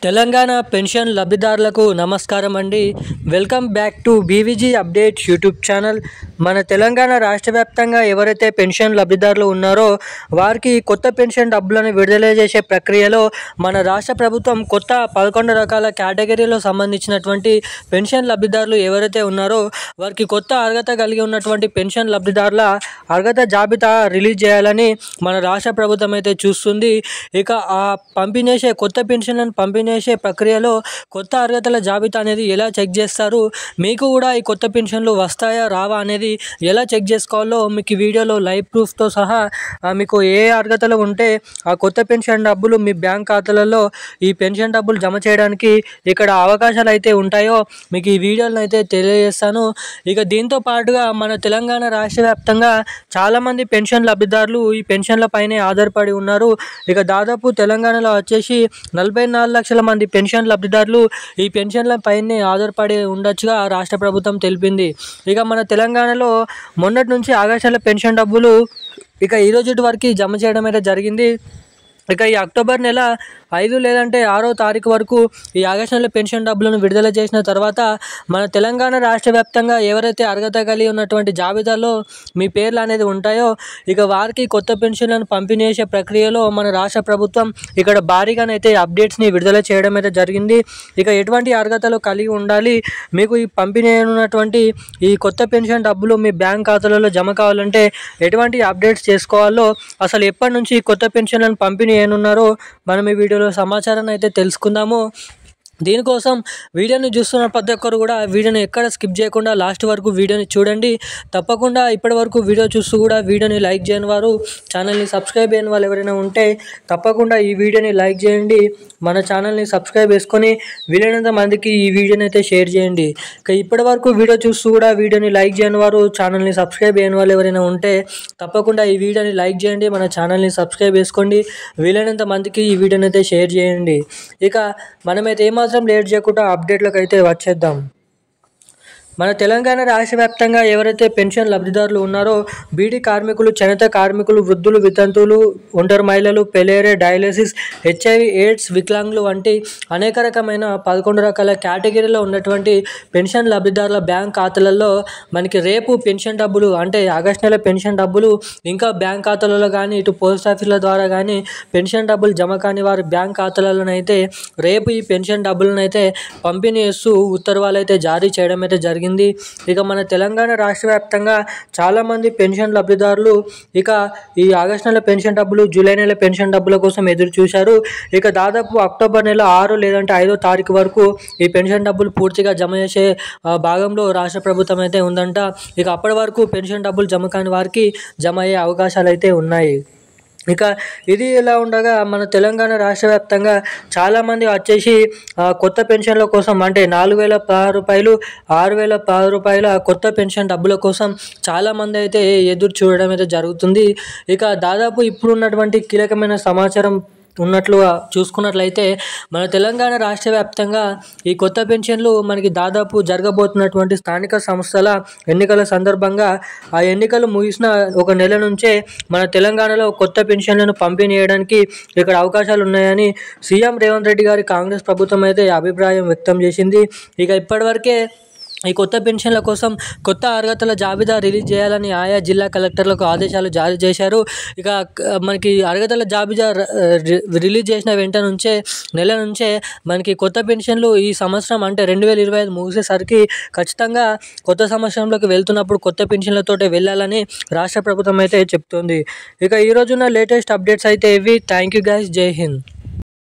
Telangana pension లబ్ధిదారులకు నమస్కారం అండి. Welcome back to BVG updates YouTube channel. మన తెలంగాణ రాష్ట్ర వ్యాప్తంగా ఎవరైతే పెన్షన్ లబ్ధిదారులు ఉన్నారో వారికి కొత్త పెన్షన్ డబ్బులను విడుదల చేసే ప్రక్రియలో మన రాష్ట్ర ప్రభుత్వం కొత్త 11 రకాల కేటగిరీలో సంబంధించినటువంటి పెన్షన్ లబ్ధిదారులు ఎవరైతే ఉన్నారో వారికి కొత్త అర్హత కలిగి ఉన్నటువంటి పెన్షన్ లబ్ధిదారుల అర్హత జాబితా రిలీజ్ చేయాలని మన రాష్ట్ర ప్రభుత్వం అయితే చూస్తుంది. ఇక ఆ కొత్త పెన్షన్లను పంపిణీ చేసే ప్రక్రియలో కొత్త అర్హతల జాబితా అనేది ఎలా చెక్ చేస్తారు, మీకు కూడా ఈ కొత్త పెన్షన్లు వస్తాయా రావా అనేది ఎలా చెక్ చేసుకోవాలో మీకు ఈ వీడియోలో లైవ్ ప్రూఫ్తో సహా మీకు ఏ అర్హతలు ఉంటే ఆ కొత్త పెన్షన్ డబ్బులు మీ బ్యాంక్ ఖాతాలలో ఈ పెన్షన్ డబ్బులు జమ చేయడానికి ఇక్కడ అవకాశాలు అయితే ఉంటాయో మీకు ఈ వీడియోలను అయితే తెలియజేస్తాను. ఇక దీంతో పాటుగా మన తెలంగాణ రాష్ట్ర వ్యాప్తంగా చాలామంది పెన్షన్ లబ్ధిదారులు ఈ పెన్షన్ల పైనే ఆధారపడి ఉన్నారు. ఇక దాదాపు తెలంగాణలో వచ్చేసి 44 లక్షల మంది పెన్షన్ లబ్ధిదారులు ఈ పెన్షన్ల పైనే ఆధారపడి ఉండొచ్చుగా రాష్ట్ర ప్రభుత్వం తెలిపింది. ఇక మన తెలంగాణలో మొన్నటి నుంచి ఆగస్టుల పెన్షన్ డబ్బులు ఇక ఈ రోజు వరకు జమ చేయడం అయితే జరిగింది. ఇక ఈ అక్టోబర్ నెల 5 లేదంటే 6వ తారీఖు వరకు ఈ ఆగస్టు నెల పెన్షన్ డబ్బులను విడుదల చేసిన తర్వాత మన తెలంగాణ రాష్ట్ర వ్యాప్తంగా ఎవరైతే అర్హత కలిగి ఉన్నటువంటి జాబితాలో మీ పేర్లు అనేది ఉంటాయో ఇక వారికి కొత్త పెన్షన్లను పంపిణీ చేసే ప్రక్రియలో మన రాష్ట్ర ప్రభుత్వం ఇక్కడ భారీగానైతే అప్డేట్స్ని విడుదల చేయడం అయితే జరిగింది. ఇక ఎటువంటి అర్హతలు కలిగి ఉండాలి, మీకు ఈ పంపిణీ ఉన్నటువంటి ఈ కొత్త పెన్షన్ డబ్బులు మీ బ్యాంక్ ఖాతాలలో జమ కావాలంటే ఎటువంటి అప్డేట్స్ చేసుకోవాలో, అసలు ఎప్పటి నుంచి కొత్త పెన్షన్లను పంపిణీ ఏనున్నారో మనం ఈ వీడియోలో సమాచారాన్ని అయితే తెలుసుకుందాము. దీనికోసం వీడియోని చూస్తున్న ప్రతి ఒక్కరు కూడా వీడియోని ఎక్కడ స్కిప్ చేయకుండా లాస్ట్ వరకు వీడియోని చూడండి. తప్పకుండా ఇప్పటి వరకు వీడియో చూస్తూ కూడా వీడియోని లైక్ చేయని వారు, ఛానల్ని సబ్స్క్రైబ్ చేయని వాళ్ళు ఎవరైనా ఉంటే తప్పకుండా ఈ వీడియోని లైక్ చేయండి. మన ఛానల్ని సబ్స్క్రైబ్ చేసుకొని వీలైనంత మందికి ఈ వీడియోని అయితే షేర్ చేయండి. ఇక ఇప్పటి వరకు వీడియో చూస్తూ కూడా వీడియోని లైక్ చేయని వారు, ఛానల్ని సబ్స్క్రైబ్ చేయని వాళ్ళు ఎవరైనా ఉంటే తప్పకుండా ఈ వీడియోని లైక్ చేయండి, మన ఛానల్ని సబ్స్క్రైబ్ చేసుకోండి, వీలైనంత మందికి ఈ వీడియోని అయితే షేర్ చేయండి. ఇక మనమైతే ఏమాత్రం లేట్ చేయకుండా అప్డేట్లకు అయితే వచ్చేద్దాం. మన తెలంగాణ రాష్ట్ర వ్యాప్తంగా ఎవరైతే పెన్షన్ లబ్ధిదారులు ఉన్నారో బీడీ కార్మికులు, చేనేత కార్మికులు, వృద్ధులు, వితంతువులు, ఒంటరి మహిళలు, పెలేరే, డయాలసిస్, హెచ్ఐవి ఎయిడ్స్, వికలాంగులు వంటి అనేక రకమైన 11 రకాల కేటగిరీలో ఉన్నటువంటి పెన్షన్ లబ్ధిదారుల బ్యాంక్ ఖాతాలలో మనకి రేపు పెన్షన్ డబ్బులు అంటే ఆగస్టు నెల పెన్షన్ డబ్బులు ఇంకా బ్యాంక్ ఖాతాలలో కానీ ఇటు పోస్ట్ ఆఫీసుల ద్వారా కానీ పెన్షన్ డబ్బులు జమ కాని వారి బ్యాంక్ ఖాతాలలోనైతే రేపు ఈ పెన్షన్ డబ్బులను అయితే పంపిణీ చేస్తూ ఉత్తర్వులు అయితే జారీ చేయడం అయితే జరిగింది. ఇక మన తెలంగాణ రాష్ట్ర వ్యాప్తంగా చాలామంది పెన్షన్ లబ్ధిదారులు ఇక ఈ ఆగస్టు నెల పెన్షన్ డబ్బులు, జూలై నెల పెన్షన్ డబ్బుల కోసం ఎదురు చూశారు. ఇక దాదాపు అక్టోబర్ నెల 6 లేదంటే 5వ తారీఖు వరకు ఈ పెన్షన్ డబ్బులు పూర్తిగా జమ చేసే భాగంలో రాష్ట్ర ప్రభుత్వం అయితే ఉందంట. ఇక అప్పటి వరకు పెన్షన్ డబ్బులు జమ కాని వారికి జమ అయ్యే అవకాశాలు అయితే ఉన్నాయి. ఇక ఇది ఇలా ఉండగా మన తెలంగాణ రాష్ట్ర వ్యాప్తంగా చాలామంది వచ్చేసి కొత్త పెన్షన్ల కోసం అంటే 4,016 రూపాయలు, 6,016 రూపాయల కొత్త పెన్షన్ డబ్బుల కోసం చాలామంది అయితే ఎదురు చూడడం అయితే జరుగుతుంది. ఇక దాదాపు ఇప్పుడు ఉన్నటువంటి కీలకమైన సమాచారం ఉన్నట్లుగా చూసుకున్నట్లయితే మన తెలంగాణ రాష్ట్ర వ్యాప్తంగా ఈ కొత్త పెన్షన్లు మనకి దాదాపు జరగబోతున్నటువంటి స్థానిక సంస్థల ఎన్నికల సందర్భంగా ఆ ఎన్నికలు ముగిసిన ఒక నెల నుంచే మన తెలంగాణలో కొత్త పెన్షన్లను పంపిణీ చేయడానికి ఇక్కడ అవకాశాలు ఉన్నాయని సీఎం రేవంత్ రెడ్డి గారి కాంగ్రెస్ ప్రభుత్వం అయితే అభిప్రాయం వ్యక్తం చేసింది. ఇక ఇప్పటివరకే ఈ కొత్త పెన్షన్ల కోసం కొత్త అర్హతల జాబితా రిలీజ్ చేయాలని ఆయా జిల్లా కలెక్టర్లకు ఆదేశాలు జారీ చేశారు. ఇక మనకి అర్హతల జాబితా రిలీజ్ చేసిన నెల నుంచే మనకి కొత్త పెన్షన్లు ఈ సంవత్సరం అంటే 2025 ముగిసేసరికి ఖచ్చితంగా కొత్త సంవత్సరంలోకి వెళ్తున్నప్పుడు కొత్త పెన్షన్లతోటే వెళ్ళాలని రాష్ట్ర ప్రభుత్వం అయితే చెప్తుంది. ఇక ఈ రోజున్న లేటెస్ట్ అప్డేట్స్ అయితే ఇవి. థ్యాంక్ యూ గైస్, జై హింద్.